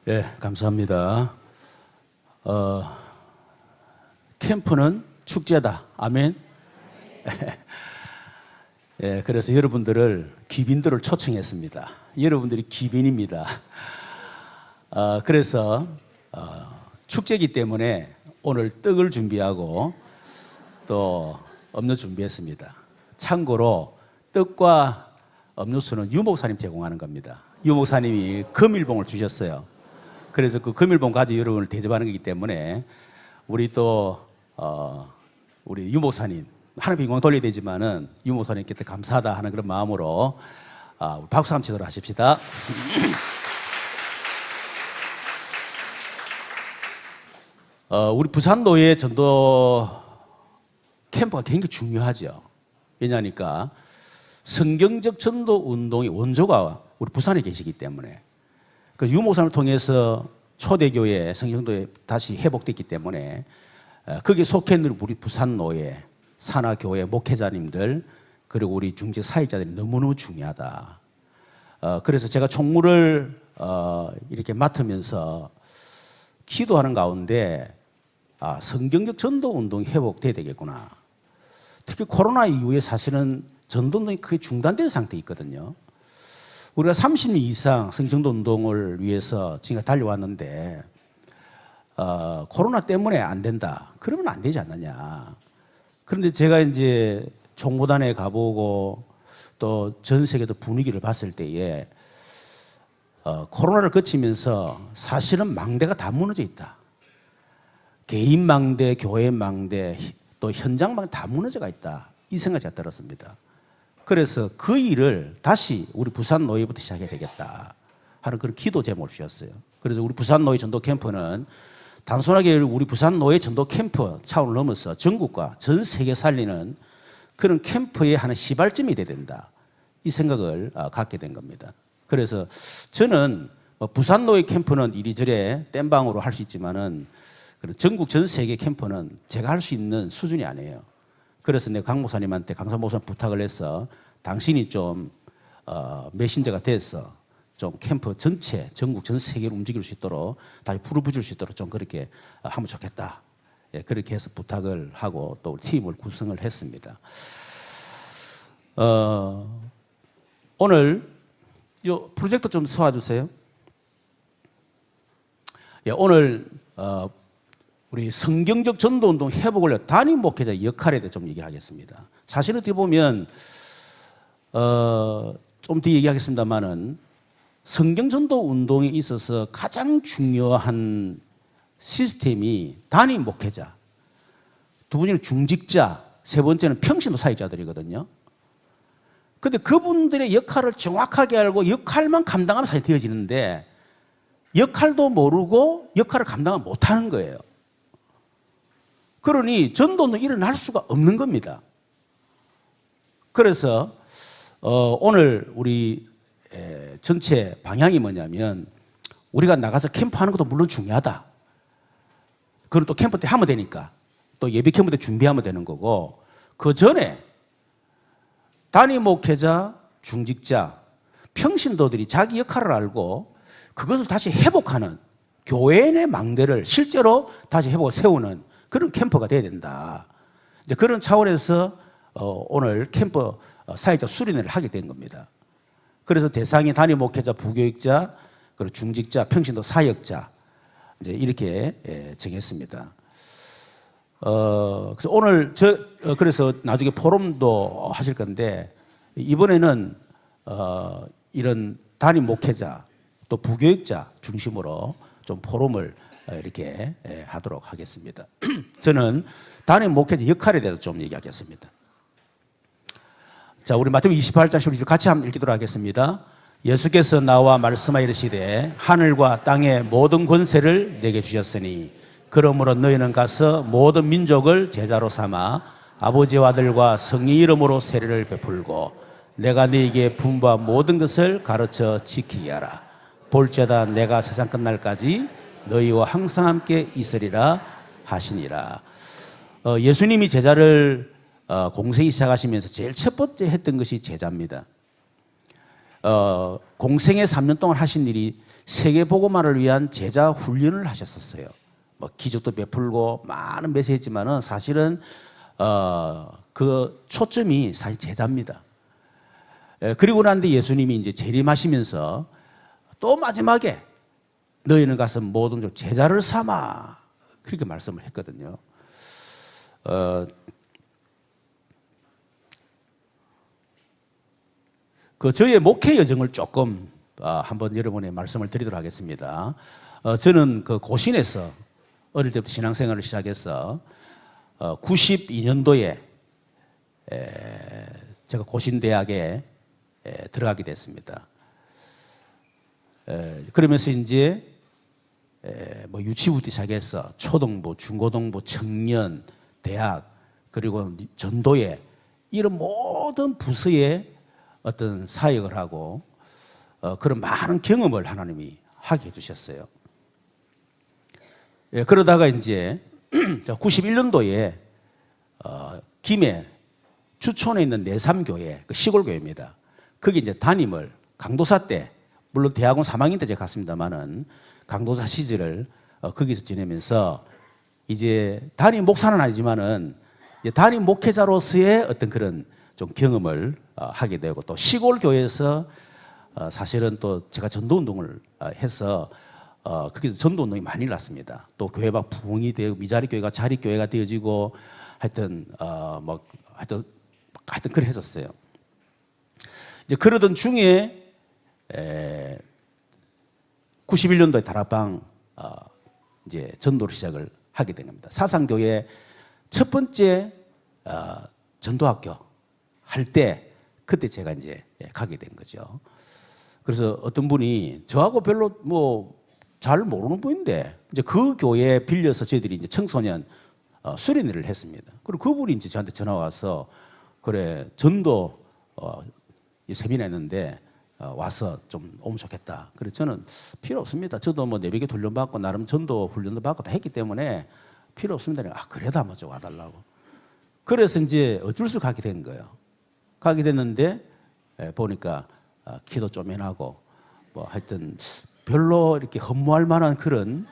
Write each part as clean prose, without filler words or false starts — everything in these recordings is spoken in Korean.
예, 감사합니다. 캠프는 축제다. 아멘. 예, 그래서 여러분들을 귀빈들을 초청했습니다. 여러분들이 귀빈입니다. 그래서 축제이기 때문에 오늘 떡을 준비하고 또 음료 준비했습니다. 참고로 떡과 음료수는 유 목사님 제공하는 겁니다. 유 목사님이 금일봉을 주셨어요. 그래서 그 금일봉 가지고 여러분을 대접하는 거기 때문에 우리 또 우리 유 목사님 하나님 영광 돌려야 되지만은 유 목사님께 감사하다 하는 그런 마음으로 박수 한번 치도록 하십시다. 우리 부산 노예 전도 캠프가 굉장히 중요하죠. 왜냐하니까 성경적 전도 운동의 원조가 우리 부산에 계시기 때문에 그 유 목사님을 통해서 초대교회 성경도에 다시 회복됐기 때문에 거기에 속해 있는 우리 부산 노예, 산하교회 목회자님들 그리고 우리 중직 사역자들이 너무너무 중요하다. 그래서 제가 총무를 이렇게 맡으면서 기도하는 가운데 성경적 전도 운동이 회복돼야 되겠구나. 특히 코로나 이후에 사실은 전도 운동이 크게 중단된 상태에 있거든요. 우리가 30년 이상 성경전도 운동을 위해서 지금까지 달려왔는데 코로나 때문에 안 된다. 그러면 안 되지 않느냐. 그런데 제가 이제 총무단에 가보고 또 전 세계도 분위기를 봤을 때에 코로나를 거치면서 사실은 망대가 다 무너져 있다. 개인 망대, 교회 망대, 또 현장 망대 다 무너져가 있다. 이 생각이 제가 들었습니다. 그래서 그 일을 다시 우리 부산 노예부터 시작해야 되겠다 하는 그런 기도 제목을 주셨어요. 그래서 우리 부산 노예 전도 캠프는 단순하게 우리 부산 노예 전도 캠프 차원을 넘어서 전국과 전 세계 살리는 그런 캠프의 하는 시발점이 돼야 된다. 이 생각을 갖게 된 겁니다. 그래서 저는 부산 노예 캠프는 이리저리 땜방으로 할 수 있지만은 전국 전 세계 캠프는 제가 할 수 있는 수준이 아니에요. 그래서 내가 강 목사님한테 강사 목사님 부탁을 해서 당신이 좀 메신저가 돼서 좀 캠프 전체 전국 전 세계로 움직일 수 있도록 다시 부르부줄 수 있도록 좀 그렇게 하면 좋겠다. 예, 그렇게 해서 부탁을 하고 또 팀을 구성을 했습니다. 오늘 이 프로젝터 좀 써와주세요. 예, 오늘 우리 성경적 전도운동 회복을 위한 단임 목회자의 역할에 대해 좀 얘기하겠습니다. 사실 어떻게 보면 좀 뒤에 얘기하겠습니다만은 성경 전도운동에 있어서 가장 중요한 시스템이 단임 목회자, 두 번째는 중직자, 세 번째는 평신도 사역자들이거든요. 그런데 그분들의 역할을 정확하게 알고 역할만 감당하면 사실 되어지는데 역할도 모르고 역할을 감당을 못하는 거예요. 그러니 전도는 일어날 수가 없는 겁니다. 그래서 오늘 우리 전체 방향이 뭐냐면 우리가 나가서 캠프하는 것도 물론 중요하다. 그걸 또 캠프 때 하면 되니까 또 예비 캠프 때 준비하면 되는 거고 그 전에 단임 목회자, 중직자, 평신도들이 자기 역할을 알고 그것을 다시 회복하는 교회 내 망대를 실제로 다시 회복을 세우는 그런 캠프가 돼야 된다. 이제 그런 차원에서 오늘 캠프 사역자 수련회를 하게 된 겁니다. 그래서 대상이 단임 목회자, 부교육자, 그리고 중직자, 평신도 사역자 이제 이렇게 정했습니다. 그래서 오늘 그래서 나중에 포럼도 하실 건데 이번에는 이런 단임 목회자 또 부교육자 중심으로 좀 포럼을 이렇게 하도록 하겠습니다. 저는 단임 목회자 역할에 대해서 좀 얘기하겠습니다. 자, 우리 마태복음 28장 16절 같이 한번 읽도록 하겠습니다. 예수께서 나와 말씀하여 이르시되 하늘과 땅의 모든 권세를 내게 주셨으니 그러므로 너희는 가서 모든 민족을 제자로 삼아 아버지와 아들과 성령의 이름으로 세례를 베풀고 내가 너희에게 분부한 모든 것을 가르쳐 지키게 하라. 볼지어다 내가 세상 끝날까지 너희와 항상 함께 있으리라 하시니라. 예수님이 제자를 공생이 시작하시면서 제일 첫 번째 했던 것이 제자입니다. 공생의 3년 동안 하신 일이 세계 복음화를 위한 제자 훈련을 하셨었어요. 뭐 기적도 베풀고 많은 메시지지만은 사실은 그 초점이 사실 제자입니다. 그리고 난 뒤에 예수님이 이제 재림하시면서 또 마지막에 너희는 가서 모든 종 제자를 삼아 그렇게 말씀을 했거든요. 그 저의 목회 여정을 조금 한번 여러분의 말씀을 드리도록 하겠습니다. 저는 그 고신에서 어릴 때부터 신앙생활을 시작해서 92년도에 제가 고신대학에 들어가게 됐습니다. 그러면서 이제 뭐 유치부터 시작해서 초등부, 중고등부, 청년, 대학 그리고 전도회 이런 모든 부서에 어떤 사역을 하고 그런 많은 경험을 하나님이 하게 해주셨어요. 그러다가 이제 91년도에 김해 주촌에 있는 내삼교회 그 시골교회입니다. 거기 이제 담임을 강도사 때 물론 대학원 3학년 때 제가 갔습니다만은 강도사 시절을 거기서 지내면서 이제 담임 목사는 아니지만은 이제 담임 목회자로서의 어떤 그런 좀 경험을 하게 되고 또 시골 교회에서 사실은 또 제가 전도 운동을 해서 거기서 전도 운동이 많이 일어났습니다. 또 교회가 부흥이 되고 미자리 교회가 자리 교회가 되어지고 하여튼 하여튼 그래 했었어요. 이제 그러던 중에 91년도에 다락방 이제 전도를 시작을 하게 된 겁니다. 사상교회 첫 번째 전도학교 할 때 그때 제가 이제 가게 된 거죠. 그래서 어떤 분이 저하고 별로 뭐 잘 모르는 분인데 이제 그 교회 빌려서 저희들이 이제 청소년 수련회를 했습니다. 그리고 그분이 이제 저한테 전화 와서 그래 전도 세미나 했는데 와서 좀 오면 좋겠다. 그래서 저는 필요 없습니다. 저도 뭐 내비게 훈련받고 나름 전도 훈련도 받고 다 했기 때문에 필요 없습니다. 그래도 한번 좀 와달라고. 그래서 이제 어쩔 수 가게 된 거예요. 가게 됐는데 보니까 키도 쪼맨하고 뭐 하여튼 별로 이렇게 허무할 만한 그런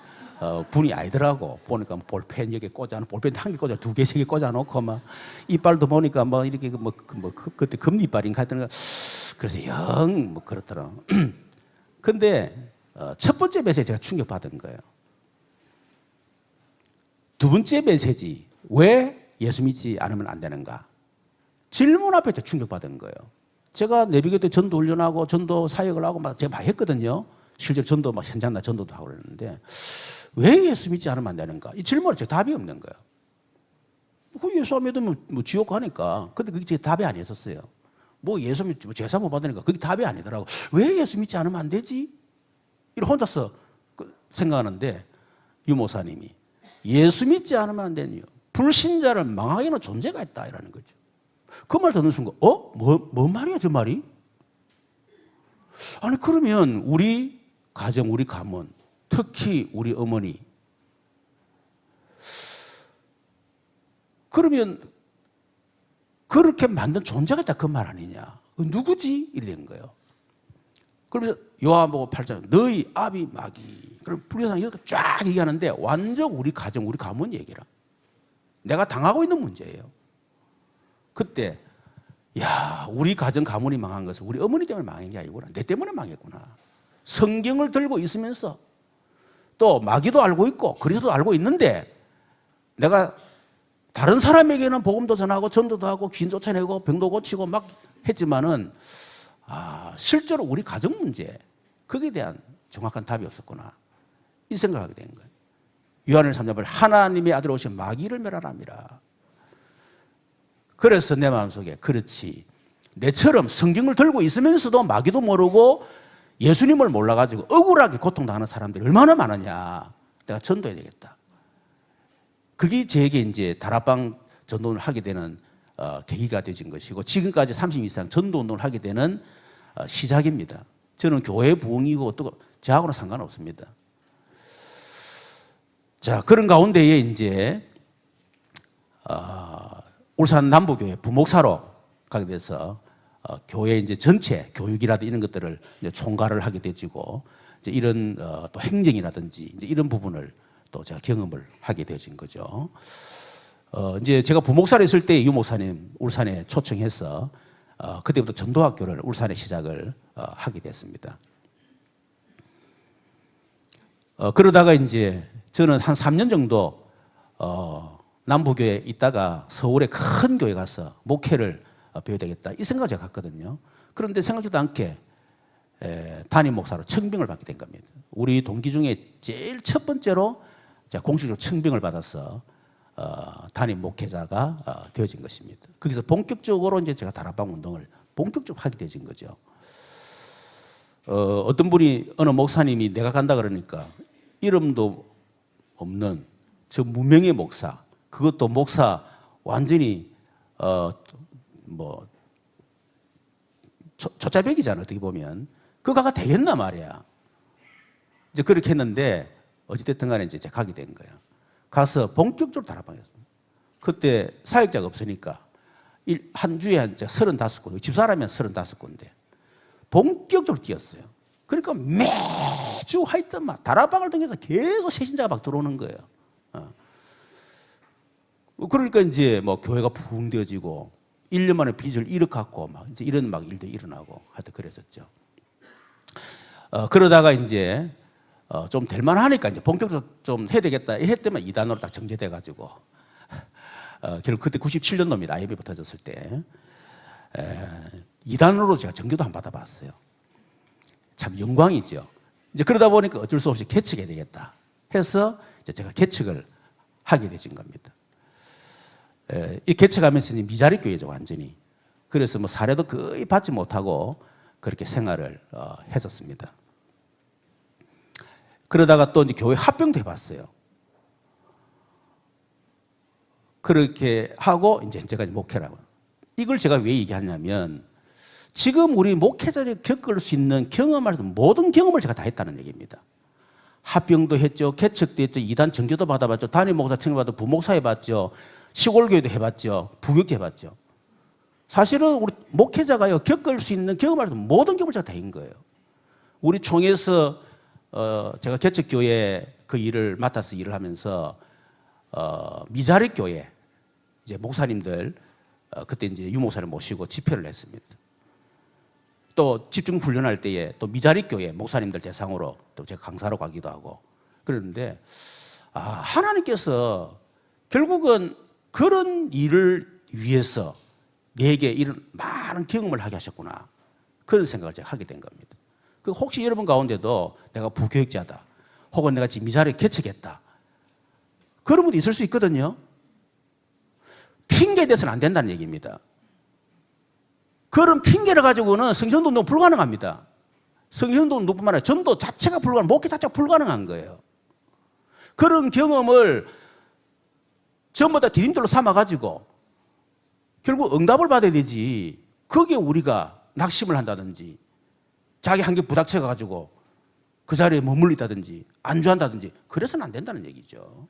분이 아니더라고. 보니까 볼펜 여기 꽂아놓고 볼펜 한 개 꽂아 두 개 세 개 꽂아놓고 막 이빨도 보니까 뭐 이렇게 그때 금리빨인가 하여튼 그래서 영 뭐 그렇더라. 근데 첫 번째 메시지 제가 충격받은 거예요. 두 번째 메시지 왜 예수 믿지 않으면 안 되는가? 질문 앞에 제가 충격받은 거예요. 제가 내비게 때 전도 훈련하고 전도 사역을 하고 막 제가 많이 했거든요. 실제로 전도 막 현장 나 전도도 하고 그랬는데 왜 예수 믿지 않으면 안 되는가? 이 질문에 제 답이 없는 거예요. 그 예수 안 믿으면 뭐 지옥 가니까. 근데 그게 제 답이 아니었어요. 뭐 예수 믿지, 뭐 제사 못 받으니까 그게 답이 아니더라고. 왜 예수 믿지 않으면 안 되지? 이렇게 혼자서 생각하는데 유모사님이 예수 믿지 않으면 안 되는 이유. 불신자를 망하게 하는 존재가 있다 이라는 거죠. 그 말 듣는 순간 뭔 말이야 저 말이? 아니 그러면 우리 가정, 우리 가문, 특히 우리 어머니 그러면 그렇게 만든 존재가 있다 그 말 아니냐? 누구지? 이래 된 거예요. 그러면서 요한복음 8장 너희 아비 마귀 그럼 불교상 이렇게 쫙 얘기하는데 완전 우리 가정, 우리 가문 얘기라. 내가 당하고 있는 문제예요. 그때 야 우리 가정 가문이 망한 것은 우리 어머니 때문에 망한 게 아니구나. 내 때문에 망했구나. 성경을 들고 있으면서 또 마귀도 알고 있고 그리스도도 알고 있는데 내가 다른 사람에게는 복음도 전하고 전도도 하고 귀신 쫓아내고 병도 고치고 막 했지만은 실제로 우리 가정 문제 거기에 대한 정확한 답이 없었구나. 이 생각을 하게 된 거예요. 요한을 3장 하나님의 아들 오신 마귀를 멸하랍니다. 그래서 내 마음속에 그렇지 내처럼 성경을 들고 있으면서도 마귀도 모르고 예수님을 몰라가지고 억울하게 고통당하는 사람들이 얼마나 많으냐. 내가 전도해야 되겠다. 그게 제게 이제 다락방 전도를 하게 되는 계기가 되진 것이고 지금까지 30년 이상 전도 운동을 하게 되는 시작입니다. 저는 교회 부흥이고 또 저하고는 상관없습니다. 자 그런 가운데에 이제 울산 남부교회 부목사로 가게 돼서 교회 이제 전체 교육이라든 이런 것들을 이제 총괄을 하게 되지고 이제 이런 또 행정이라든지 이제 이런 부분을 또 제가 경험을 하게 되어진 거죠. 이제 제가 부목사를 있을 때 유 목사님 울산에 초청해서 그때부터 전도학교를 울산에 시작을 하게 됐습니다. 그러다가 이제 저는 한 3년 정도 남부교회에 있다가 서울에 큰 교회 가서 목회를 배워야 되겠다 이 생각을 제가 갔거든요. 그런데 생각지도 않게 담임 목사로 청빙을 받게 된 겁니다. 우리 동기 중에 제일 첫 번째로 제가 공식적으로 청빙을 받아서 담임 목회자가 되어진 것입니다. 거기서 본격적으로 이제 제가 다락방 운동을 본격적으로 하게 되어진 거죠. 어떤 분이 어느 목사님이 내가 간다 그러니까 이름도 없는 저 무명의 목사, 그것도 목사 완전히 초짜벽이잖아 어떻게 보면. 그거가 되겠나 말이야. 이제 그렇게 했는데 어찌됐든 간에 이제 제가 가게 된 거예요. 가서 본격적으로 다락방이었습니다. 그때 사역자가 없으니까 한 주에 한 35군데, 집사라면 35군데 본격적으로 뛰었어요. 그러니까 매주 하여튼 막 다락방을 통해서 계속 새신자가 막 들어오는 거예요. 그러니까 이제 뭐 교회가 부흥되어지고 1년 만에 빚을 일으켰고 막 이제 이런 막 일도 일어나고 하여튼 그랬었죠. 그러다가 이제 좀 될 만하니까 이제 본격적으로 좀 해야 되겠다 했더만 이단으로 딱 정제돼 가지고 결국 그때 97년도입니다. IMF 터졌을 때 이단으로 제가 정교도 안 받아봤어요. 참 영광이죠. 이제 그러다 보니까 어쩔 수 없이 개척해야 되겠다 해서 이제 제가 개척을 하게 되신 겁니다. 이 개척하면서 미자리 교회죠 완전히. 그래서 뭐 사례도 거의 받지 못하고 그렇게 생활을 했었습니다. 그러다가 또 이제 교회 합병도 해봤어요. 그렇게 하고 이제 제가 목회라고. 이걸 제가 왜 얘기하냐면 지금 우리 목회자들이 겪을 수 있는 경험할 수 있는 모든 경험을 제가 다 했다는 얘기입니다. 합병도 했죠. 개척도 했죠. 이단 정교도 받아봤죠. 담임 목사 청해봤죠. 부목사 해봤죠. 시골교회도 해봤죠. 부교도 해봤죠. 사실은 우리 목회자가요 겪을 수 있는 경험할 수 있는 모든 경험을 제가 다 한 거예요. 우리 총회에서 제가 개척교회 그 일을 맡아서 일을 하면서 미자립 교회 이제 목사님들 그때 이제 유 목사를 모시고 집회를 했습니다. 또 집중 훈련할 때에 또 미자립 교회 목사님들 대상으로 또 제가 강사로 가기도 하고 그러는데 하나님께서 결국은 그런 일을 위해서 내게 이런 많은 경험을 하게 하셨구나 그런 생각을 제가 하게 된 겁니다. 그 혹시 여러분 가운데도 내가 부교육자다 혹은 내가 지금 미자립 개척했다 그런 분도 있을 수 있거든요. 핑계에 대해서는 안 된다는 얘기입니다. 그런 핑계를 가지고는 성전도 불가능합니다. 성전도 뿐만 아니라 전도 자체가 불가능, 목회 자체가 불가능한 거예요. 그런 경험을 전부 다 디딤돌로 삼아가지고 결국 응답을 받아야 되지. 거기에 우리가 낙심을 한다든지 자기 한계 부닥쳐가지고 그 자리에 머물리다든지 안주한다든지 그래서는 안 된다는 얘기죠.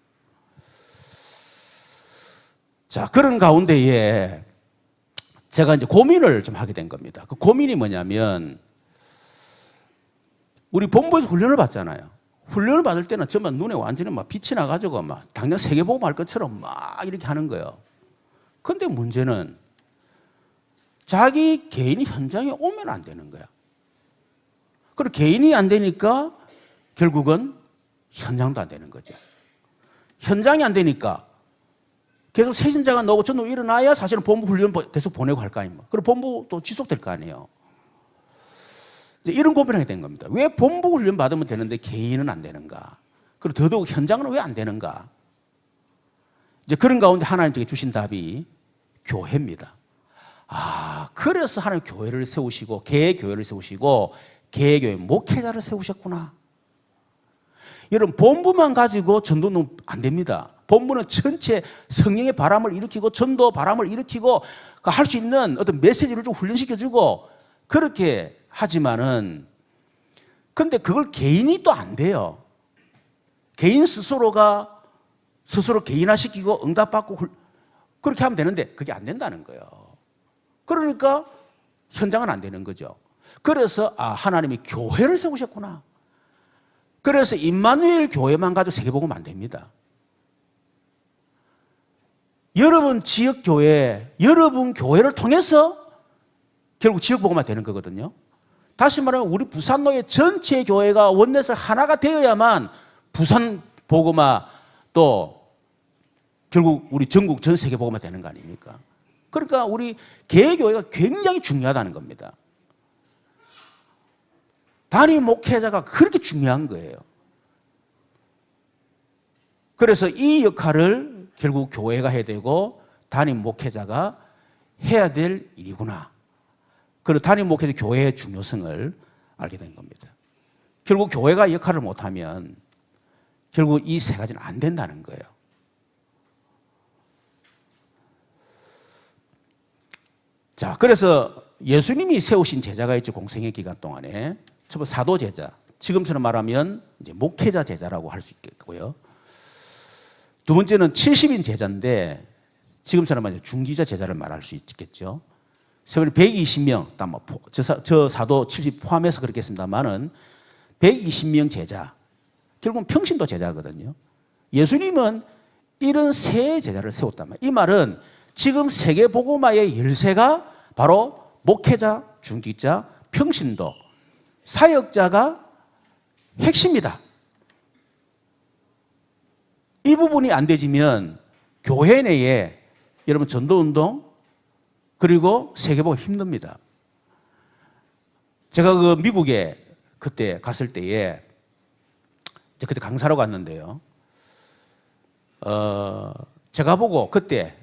자, 그런 가운데에 제가 이제 고민을 좀 하게 된 겁니다. 그 고민이 뭐냐면 우리 본부에서 훈련을 받잖아요. 훈련을 받을 때는 정말 눈에 완전히 막 빛이 나가지고 막 당장 세계복음 할 것처럼 막 이렇게 하는 거예요. 근데 문제는 자기 개인이 현장에 오면 안 되는 거야. 그리고 개인이 안 되니까 결국은 현장도 안 되는 거죠. 현장이 안 되니까 계속 새신자가 나오고 전도 일어나야 사실은 본부 훈련 계속 보내고 할 거 아닙니까? 그리고 본부도 지속될 거 아니에요. 이런 고민을 하게 된 겁니다. 왜 본부 훈련 받으면 되는데 개인은 안 되는가? 그리고 더더욱 현장은 왜 안 되는가? 이제 그런 가운데 하나님께 주신 답이 교회입니다. 그래서 하나님 교회를 세우시고 개교회를 세우시고 개교회 목회자를 세우셨구나. 여러분 본부만 가지고 전도는 안 됩니다. 본부는 전체 성령의 바람을 일으키고 전도 바람을 일으키고 할 수 있는 어떤 메시지를 좀 훈련시켜주고 그렇게 하지만은 근데 그걸 개인이 또 안 돼요. 개인 스스로가 스스로 개인화시키고 응답받고 그렇게 하면 되는데 그게 안 된다는 거예요. 그러니까 현장은 안 되는 거죠. 그래서 하나님이 교회를 세우셨구나. 그래서 임마누엘 교회만 가지고 세계복음 안 됩니다. 여러분 지역교회, 여러분 교회를 통해서 결국 지역복음화 되는 거거든요. 다시 말하면 우리 부산노예 전체 교회가 원내에서 하나가 되어야만 부산 복음화 또 결국 우리 전국 전 세계 복음화 되는 거 아닙니까? 그러니까 우리 개교회가 굉장히 중요하다는 겁니다. 단임 목회자가 그렇게 중요한 거예요. 그래서 이 역할을 결국 교회가 해야 되고 단임 목회자가 해야 될 일이구나. 그리고 단임 목회자 교회의 중요성을 알게 된 겁니다. 결국 교회가 역할을 못하면 결국 이 세 가지는 안 된다는 거예요. 자, 그래서 예수님이 세우신 제자가 있죠. 공생의 기간 동안에. 첫 번째 사도 제자. 지금처럼 말하면 이제 목회자 제자라고 할 수 있겠고요. 두 번째는 70인 제자인데 지금처럼 말하면 중기자 제자를 말할 수 있겠죠. 세 번째 120명, 저 사도 70 포함해서 그렇겠습니다만은 120명 제자. 결국은 평신도 제자거든요. 예수님은 이런 세 제자를 세웠단 말이에요. 이 말은 지금 세계 복음화의 열쇠가 바로 목회자, 중기자, 평신도, 사역자가 핵심이다. 이 부분이 안 되지면 교회 내에 여러분 전도운동 그리고 세계복음 힘듭니다. 제가 그 미국에 그때 갔을 때에 그때 강사로 갔는데요. 제가 보고 그때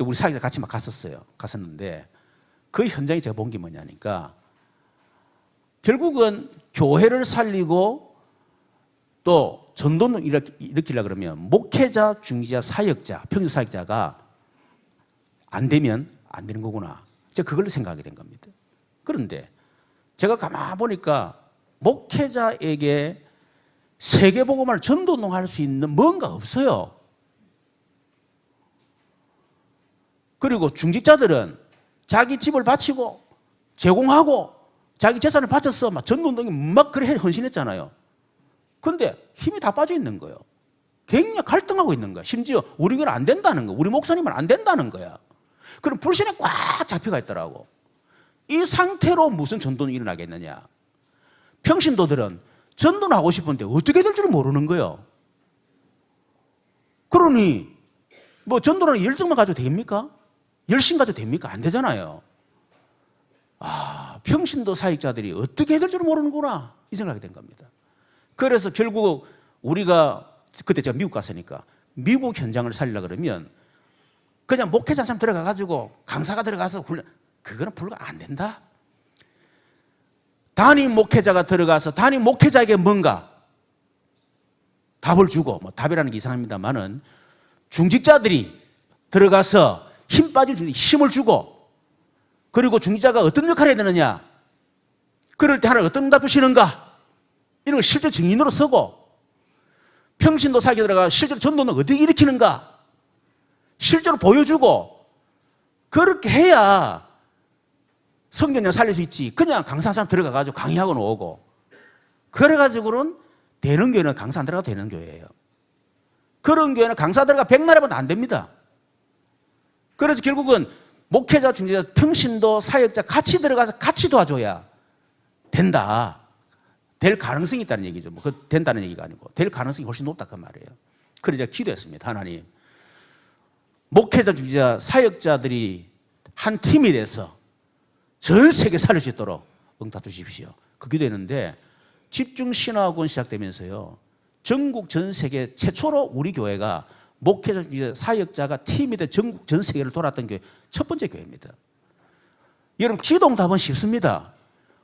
우리 사역자 같이 막 갔었는데 그 현장에 제가 본 게 뭐냐니까 결국은 교회를 살리고 또 전도는 일으키려고 그러면 목회자, 중지자, 사역자, 평균 사역자가 안 되면 안 되는 거구나. 제가 그걸 생각하게 된 겁니다. 그런데 제가 가만히 보니까 목회자에게 세계복음을 전도운동할 수 있는 뭔가 없어요. 그리고 중직자들은 자기 집을 바치고 제공하고 자기 재산을 바쳐서 막 전도운동에 막 그래 헌신했잖아요. 그런데 힘이 다 빠져 있는 거예요. 굉장히 갈등하고 있는 거야. 심지어 우리 교회는 안 된다는 거야. 우리 목사님은 안 된다는 거야. 그럼 불신에 꽉 잡혀가 있더라고. 이 상태로 무슨 전도는 일어나겠느냐. 평신도들은 전도는 하고 싶은데 어떻게 될 줄 모르는 거예요. 그러니 뭐 전도라는 열정만 가져도 됩니까? 열심 가져도 됩니까? 안 되잖아요. 평신도 사역자들이 어떻게 해야 될 줄 모르는구나 이 생각이 된 겁니다. 그래서 결국 우리가 그때 제가 미국 갔으니까 미국 현장을 살리려고 그러면 그냥 목회자 사람 들어가가지고 강사가 들어가서 훈련, 그거는 불가 안 된다. 단임 목회자가 들어가서 단임 목회자에게 뭔가 답을 주고, 뭐 답이라는 게 이상합니다만은 중직자들이 들어가서 힘 빠진 중직자에 힘을 주고, 그리고 중직자가 어떤 역할을 해야 되느냐, 그럴 때 하나님 어떤 답 주시는가, 이런 걸 실제 증인으로 서고, 평신도 사역에 들어가 실제로 전도는 어떻게 일으키는가 실제로 보여주고, 그렇게 해야 성경을 살릴 수 있지. 그냥 강사 사람 들어가가지고 강의하고 오고, 그래가지고는 되는 교회는 강사 안 들어가도 되는 교회예요. 그런 교회는 강사 들어가 백날 해봐도 안 됩니다. 그래서 결국은 목회자, 중재자, 평신도, 사역자 같이 들어가서 같이 도와줘야 된다. 될 가능성이 있다는 얘기죠. 뭐 된다는 얘기가 아니고 될 가능성이 훨씬 높다 그 말이에요. 그래서 제가 기도했습니다. 하나님, 목회자, 중재자, 사역자들이 한 팀이 돼서 전 세계 살릴 수 있도록 응답 주십시오. 그 기도했는데 집중신학원 시작되면서요, 전국 전 세계 최초로 우리 교회가 목회자, 사역자가 팀이 돼 전국 전 세계를 돌았던 교회 첫 번째 교회입니다. 여러분, 기도응답은 쉽습니다.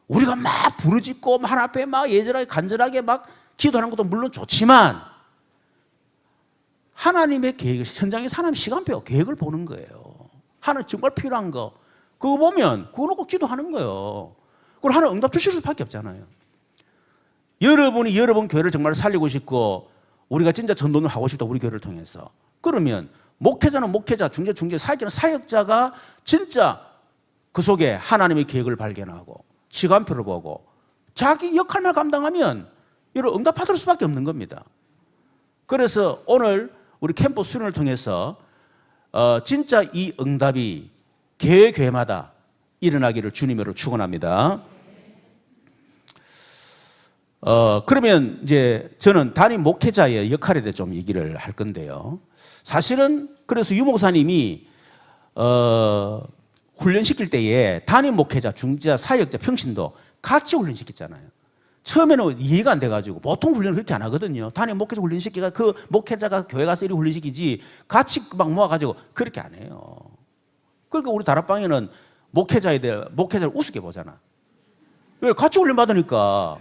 우리가 막 부르짖고 하나님 앞에 막 예절하게 간절하게 막 기도하는 것도 물론 좋지만 하나님의 계획, 현장에서 하나님 시간표 계획을 보는 거예요. 하나님 정말 필요한 거 그거 보면 그거 놓고 기도하는 거예요. 그걸 하나님 응답 주실 수밖에 없잖아요. 여러분이 여러분 교회를 정말 살리고 싶고 우리가 진짜 전도를 하고 싶다, 우리 교회를 통해서. 그러면 목회자는 목회자, 중재, 사역자는 사역자가 진짜 그 속에 하나님의 계획을 발견하고 시간표를 보고 자기 역할만 감당하면 이런 응답받을 수밖에 없는 겁니다. 그래서 오늘 우리 캠프 수련을 통해서 진짜 이 응답이 교회마다 일어나기를 주님으로 축원합니다. 그러면 이제 저는 담임 목회자의 역할에 대해 좀 얘기를 할 건데요. 사실은 그래서 유 목사님이 훈련시킬 때에 담임 목회자, 중지자, 사역자, 평신도 같이 훈련시켰잖아요. 처음에는 이해가 안 돼가지고 보통 훈련을 그렇게 안 하거든요. 담임 목회자 훈련시키가 그 목회자가 교회 가서 이렇게 훈련시키지 같이 막 모아가지고 그렇게 안 해요. 그러니까 우리 다락방에는 목회자를 우습게 보잖아. 왜? 같이 훈련 받으니까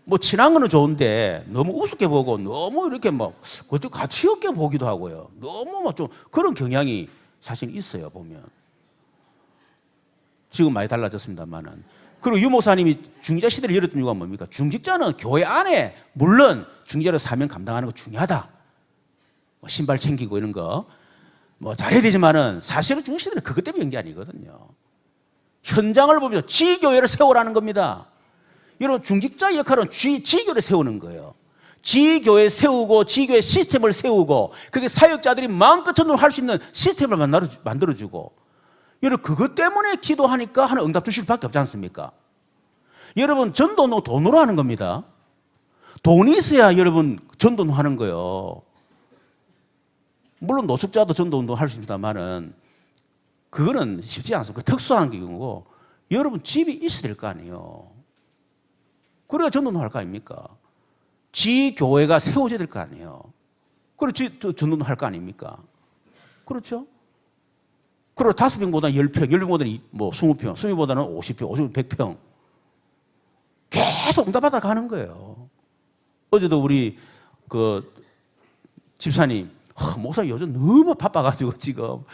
뭐 친한 거는 좋은데 너무 우습게 보고 너무 이렇게 막 그것도 가치 없게 보기도 하고요. 너무 막 좀 그런 경향이 사실 있어요, 보면. 지금 많이 달라졌습니다만은. 그리고 유 목사님이 중직자 시대를 열었던 이유가 뭡니까? 중직자는 교회 안에 물론 중직자로 사명 감당하는 거 중요하다. 뭐 신발 챙기고 이런 거 뭐 잘해야 되지만은 사실은 중직자 시대는 그것 때문에 연 게 아니거든요. 현장을 보면서 지교회를 세우라는 겁니다. 여러분 중직자 역할은 지교를 세우는 거예요. 지교회 세우고 지교회 시스템을 세우고 그게 사역자들이 마음껏 전도할 수 있는 시스템을 만들어주고 여러분 그것 때문에 기도하니까 하는 응답 주실 밖에 없지 않습니까? 여러분 전도는 돈으로 하는 겁니다. 돈이 있어야 여러분 전도는 하는 거예요. 물론 노숙자도 전도운동 할 수 있습니다만은 그거는 쉽지 않습니다. 특수한 경우고 여러분 집이 있어야 될 거 아니에요. 그래야 전도는 할 거 아닙니까? 지교회가 세워져야 될 거 아니에요. 그래 전도는 할 거 아닙니까? 그렇죠? 그리고 5평보다 10평, 10평보다는 뭐 20평, 20평보다는 50평, 50평, 100평. 계속 응답받아 가는 거예요. 어제도 우리 그 집사님, 목사님 요즘 너무 바빠가지고 지금.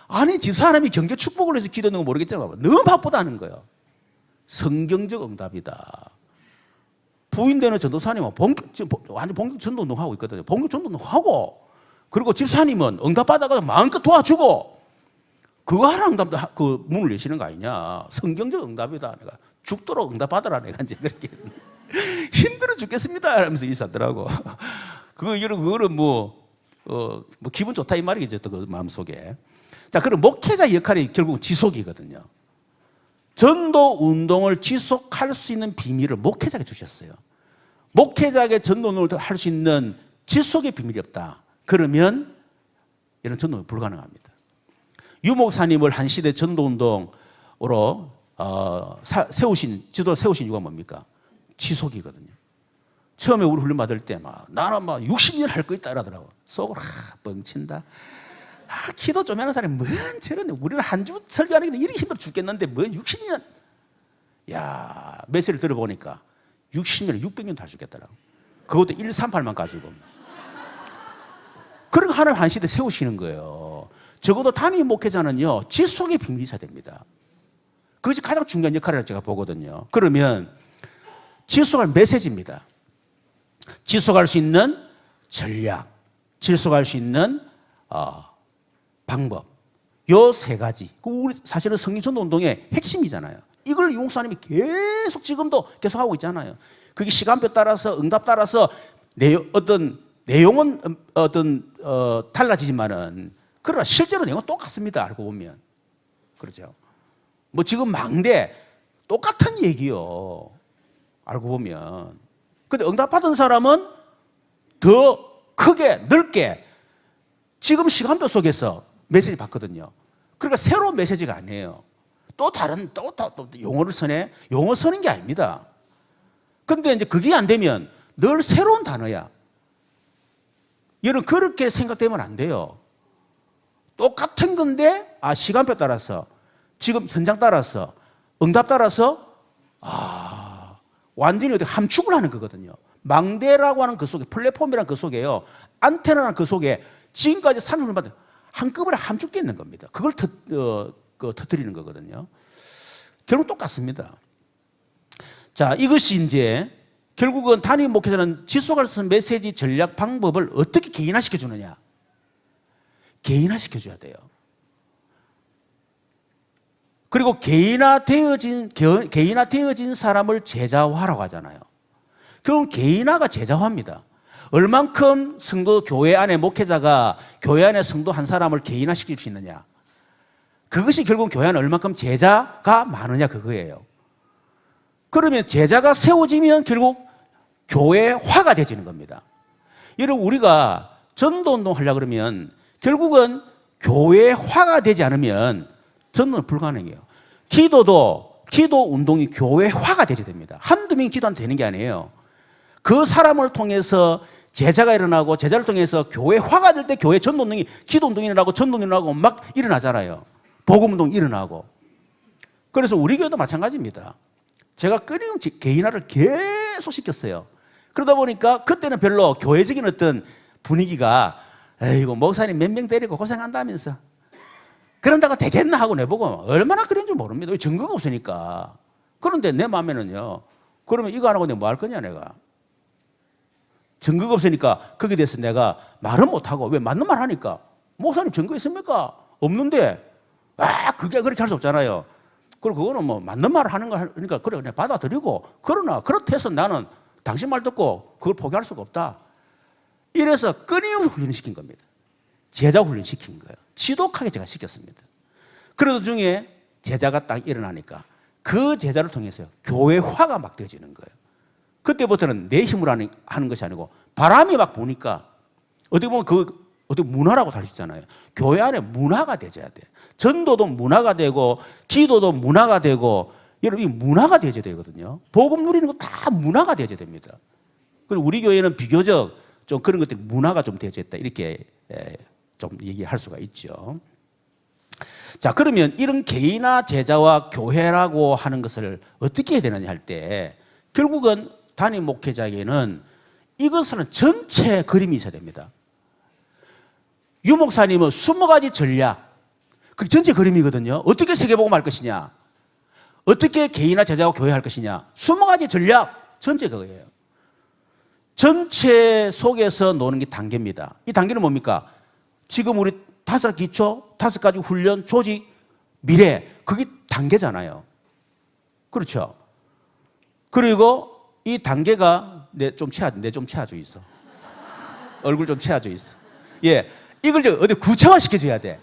아니, 집사람이 경제 축복을 해서 기도하는 건 모르겠지만 너무 바쁘다는 거예요. 성경적 응답이다. 부인되는 전도사님은 완전 본격 전도운동 하고 있거든요. 본격 전도운동 하고, 그리고 집사님은 응답받아가 마음껏 도와주고, 그거 하나 응답, 그 문을 여시는 거 아니냐. 성경적 응답이다. 내가 죽도록 응답받아라. 내가 이제 그렇게. 힘들어 죽겠습니다. 이러면서 인사하더라고. 그거는 뭐 기분 좋다 이 말이겠죠. 또 그 마음속에. 자, 그럼 목회자 역할이 결국 지속이거든요. 전도 운동을 지속할 수 있는 비밀을 목회자에게 주셨어요. 목회자에게 전도 운동을 할 수 있는 지속의 비밀이 없다. 그러면 이런 전도는 불가능합니다. 유 목사님을 한 시대 전도 운동으로 지도를 세우신 이유가 뭡니까? 지속이거든요. 처음에 우리 훈련 받을 때 나는 60년 할 거 있다 이러더라고. 속으로 뻥친다. 기도 좀 하는 사람이 뭔 저러네. 우리는 한 주 설교하는 게 이렇게 힘들어 죽겠는데 뭐 60년. 야, 메시지를 들어보니까 60년에 600년도 할 수 있겠더라고. 그것도 138만 가지고. 그리고 하나님 한 시대 세우시는 거예요. 적어도 단임 목회자는요, 지속의 비밀이 있어야 됩니다. 그것이 가장 중요한 역할이라고 제가 보거든요. 그러면 지속할 메시지입니다. 지속할 수 있는 전략, 지속할 수 있는 방법. 요 세 가지. 우리 사실은 성령 전도 운동의 핵심이잖아요. 이걸 유 목사님이 계속 지금도 계속 하고 있잖아요. 그게 시간표 따라서 응답 따라서 내용은 달라지지만은 그러나 실제로 내용은 똑같습니다. 알고 보면. 그렇죠. 뭐 지금 망대 똑같은 얘기요. 알고 보면. 근데 응답받은 사람은 더 크게 넓게 지금 시간표 속에서 메시지 받거든요. 그러니까 새로운 메시지가 아니에요. 또 다른 또 용어를 써내. 용어 쓰는 게 아닙니다. 근데 이제 그게 안 되면 늘 새로운 단어야. 여러분 그렇게 생각되면 안 돼요. 똑같은 건데 시간표 따라서 지금 현장 따라서 응답 따라서 완전히 함축을 하는 거거든요. 망대라고 하는 그 속에 플랫폼이라는 그 속에요. 안테나라는 그 속에 지금까지 30년 받은 한꺼번에 함축되어 있는 겁니다. 그걸 터뜨리는 거거든요. 결국 똑같습니다. 자, 이것이 이제 결국은 단임 목회자는 지속할 수 있는 메시지, 전략, 방법을 어떻게 개인화시켜 주느냐. 개인화시켜 줘야 돼요. 그리고 개인화되어진 사람을 제자화라고 하잖아요. 결국 개인화가 제자화입니다. 얼만큼 성도 교회 안에 목회자가 교회 안에 성도 한 사람을 개인화시킬 수 있느냐. 그것이 결국 교회 안에 얼만큼 제자가 많으냐 그거예요. 그러면 제자가 세워지면 결국 교회화가 되지는 겁니다. 여러분 우리가 전도운동 하려고 그러면 결국은 교회화가 되지 않으면 전도는 불가능해요. 기도 운동이 교회화가 되게 됩니다. 한두 명이 기도하면 되는 게 아니에요. 그 사람을 통해서 제자가 일어나고 제자를 통해서 교회화가 될 때 교회 전도운동이 기도운동이 일어나고 전도운동이 일어나고 막 일어나잖아요. 복음운동이 일어나고. 그래서 우리 교회도 마찬가지입니다. 제가 끊임없이 개인화를 계속 시켰어요. 그러다 보니까 그때는 별로 교회적인 어떤 분위기가 에이고 목사님 몇 명 데리고 고생한다면서 그런다고 되겠나 하고 내보고 얼마나 그런 줄 모릅니다. 왜 증거가 없으니까. 그런데 내 마음에는요. 그러면 이거 안 하고 내가 뭐 할 거냐 내가. 증거가 없으니까 거기에 대해서 내가 말은 못하고 왜 맞는 말 하니까 목사님 증거 있습니까? 없는데 그게 그렇게 할 수 없잖아요. 그리고 그거는 뭐 맞는 말을 하는 거 하니까 그래 그냥 받아들이고 그러나 그렇다 해서 나는 당신 말 듣고 그걸 포기할 수가 없다. 이래서 끊임없이 훈련시킨 겁니다. 제자 훈련시킨 거예요. 지독하게 제가 시켰습니다. 그래도 중에 제자가 딱 일어나니까 그 제자를 통해서 교회화가 막 되어지는 거예요. 그때부터는 내 힘으로 하는 것이 아니고 바람이 막 부니까 어떻게 보면 어떻게 문화라고 할 수 있잖아요. 교회 안에 문화가 되어야 돼. 전도도 문화가 되고 기도도 문화가 되고 여러분 이 문화가 되어야 되거든요. 복음 누리는 거 다 문화가 되어야 됩니다. 그리고 우리 교회는 비교적 좀 그런 것들이 문화가 좀 되어야 있다 이렇게 좀 얘기할 수가 있죠. 자, 그러면 이런 개인화 제자와 교회라고 하는 것을 어떻게 해야 되느냐 할 때 결국은 담임 목회자에게는 이것은 전체 그림이 있어야 됩니다. 유 목사님은 20가지 전략, 그 전체 그림이거든요. 어떻게 세계복음 할 것이냐, 어떻게 개인화 제자와 교회 할 것이냐, 20가지 전략, 전체 그거예요. 전체 속에서 노는 게 단계입니다. 이 단계는 뭡니까? 지금 우리 5 기초, 5가지 훈련, 조직, 미래, 그게 단계잖아요. 그렇죠? 그리고 이 단계가 내 좀 채워져 있어. 얼굴 좀 채워져 있어. 예, 이걸 이제 어디 구체화 시켜줘야 돼.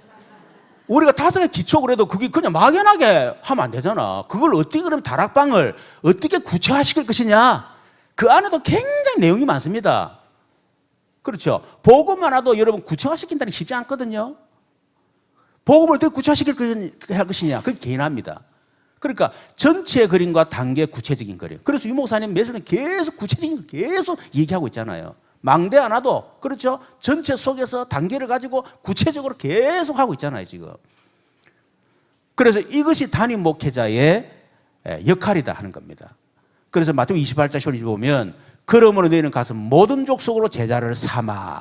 우리가 5개 기초 그래도 그게 그냥 막연하게 하면 안 되잖아. 그걸 어떻게 그럼 다락방을 어떻게 구체화 시킬 것이냐. 그 안에도 굉장히 내용이 많습니다. 그렇죠. 복음만 하도 여러분 구체화 시킨다는 게 쉽지 않거든요. 복음을 어떻게 구체화시킬 것이냐. 그게 개인화입니다. 그러니까 전체 그림과 단계 구체적인 그림. 그래서 유 목사님 매주는 계속 구체적인 걸 계속 얘기하고 있잖아요. 망대 하나도 그렇죠. 전체 속에서 단계를 가지고 구체적으로 계속 하고 있잖아요 지금. 그래서 이것이 담임 목회자의 역할이다 하는 겁니다. 그래서 마태복음 28장 10절 보면 그러므로 너희는 가서 모든 족속으로 제자를 삼아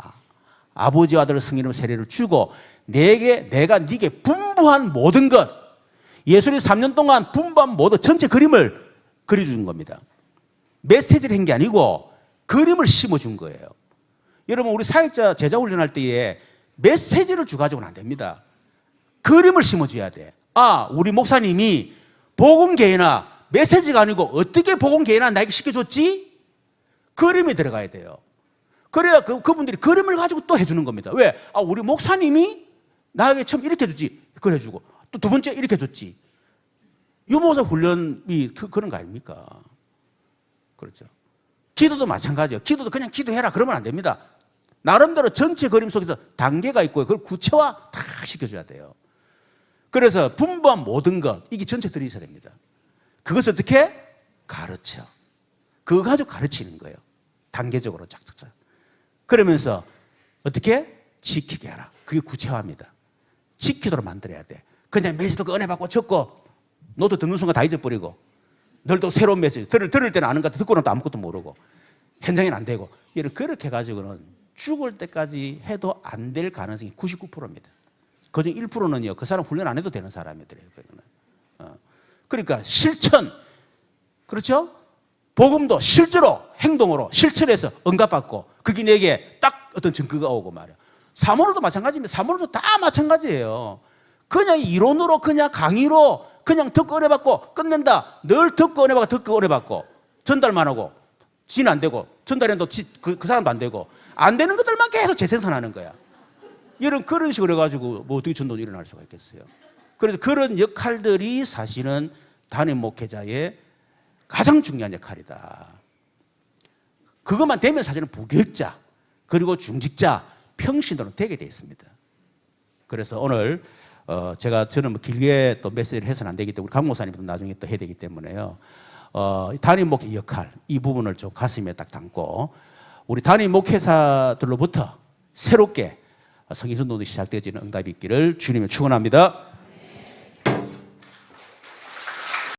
아버지와 아들 성령으로 세례를 주고 내가 네게 분부한 모든 것, 예수님이 3년 동안 분부한 모든 전체 그림을 그려준 겁니다. 메시지를 한 게 아니고 그림을 심어준 거예요. 여러분 우리 사역자 제자 훈련할 때에 메시지를 주가지고는 안 됩니다. 그림을 심어줘야 돼. 우리 목사님이 복음 개인화 메시지가 아니고 어떻게 복음 개인화 나에게 시켜줬지? 그림이 들어가야 돼요. 그래야 그분들이 그림을 가지고 또 해주는 겁니다. 왜? 우리 목사님이 나에게 처음 이렇게 해주지. 그걸 해주고 또 두 번째 이렇게 해줬지. 유목사 훈련이 그런 거 아닙니까? 그렇죠. 기도도 마찬가지예요. 기도도 그냥 기도해라 그러면 안 됩니다. 나름대로 전체 그림 속에서 단계가 있고요. 그걸 구체화 다 시켜줘야 돼요. 그래서 분부한 모든 것, 이게 전체 들어있어야 됩니다. 그것을 어떻게? 가르쳐. 그거 가지고 가르치는 거예요. 단계적으로 쫙쫙쫙. 그러면서 어떻게? 지키게 하라. 그게 구체화입니다. 지키도록 만들어야 돼. 그냥 메시지도 은혜 받고 적고 너도 듣는 순간 다 잊어버리고 너도 새로운 메시지 들을 때는 아는 것 같아 듣고는 또 아무것도 모르고 현장에는 안 되고 그렇게 해가지고는 죽을 때까지 해도 안 될 가능성이 99%입니다. 그중 1%는요 그 사람 훈련 안 해도 되는 사람이더래요. 그러니까 실천, 그렇죠? 복음도 실제로 행동으로 실천해서 응답받고 그게 내게 딱 어떤 증거가 오고 말이야. 사모로도 마찬가지입니다. 사모로도 다 마찬가지예요. 그냥 이론으로 그냥 강의로 그냥 듣고 은혜 받고 끝낸다. 늘 듣고 은혜 받고 듣고 은혜 받고 전달만 하고 지는 안 되고 전달해도 그 사람도 안 되고 안 되는 것들만 계속 재생산하는 거야. 이런 그런 식으로 해가지고 뭐 어떻게 전도는 일어날 수가 있겠어요. 그래서 그런 역할들이 사실은 단임 목회자의 가장 중요한 역할이다. 그것만 되면 사실은 부교육자 그리고 중직자 평신도는 되게 되어 있습니다. 그래서 오늘 저는 뭐 길게 또 메시지를 해서는 안 되기 때문에 강 목사님도 나중에 또 해야 되기 때문에요. 단임 목회 역할 이 부분을 좀 가슴에 딱 담고 우리 단임 목회사들로부터 새롭게 성인 전도는 시작되어지는 응답이 있기를 주님의 축원합니다.